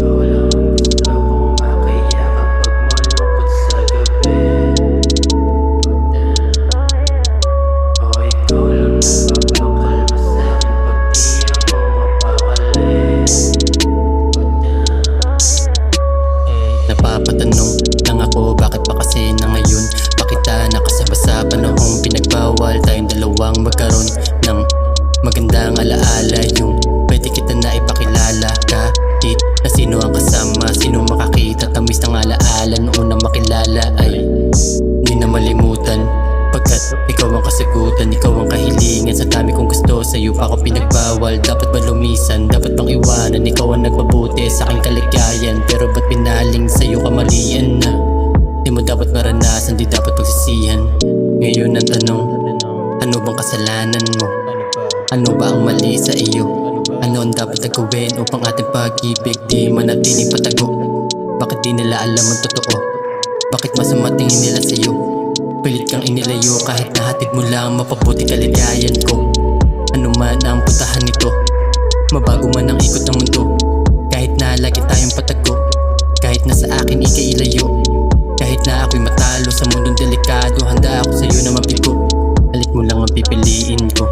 ikaw lang ang gusto kong makaya kapag malungkot sa gabi. O ikaw lang nagpapakalma sa'kin pag di ako mapakali. Napapatanong lang ako, bakit pa kasi na ngayon pa kita nakasama sa panahong pinagbawal tayong dalawang magkaroon ng magandang alaala. Yung pwede kita na ipakilala kahit na sino ang kasama, sino makakita tamis ng alaala noong unang makilala ay di na malimutan. Pagkat ikaw ang kasagutan, ikaw ang kahilingan sa dami kong gusto. Sa'yo pa ako pinagbawal, dapat ba lumisan, dapat bang iwanan? Ikaw ang nagpabuti sa aking kaligayan, pero ba't pinaling sa'yo kamalian na di mo dapat maranasan, di dapat pagsisihan. Ngayon ang tanong, ano bang kasalanan mo? Ano ba ang mali sa iyo? Ano ang dapat na gawin upang ating pag-ibig di manatiling patago? Bakit di nila alam ang totoo? Bakit masama tingin nila sa'yo? Pilit kang inilayo kahit nahatid mo lang mapabuti kaligayan ko. Ano man ang putahan nito, mabago man ang ikot ng mundo. Kahit na lagi tayong patago, kahit na sa akin ika'y ilayo, kahit na ako'y matalo sa mundong delikado, handa ako sa'yo na mabigo. Halik mo lang ang pipiliin ko.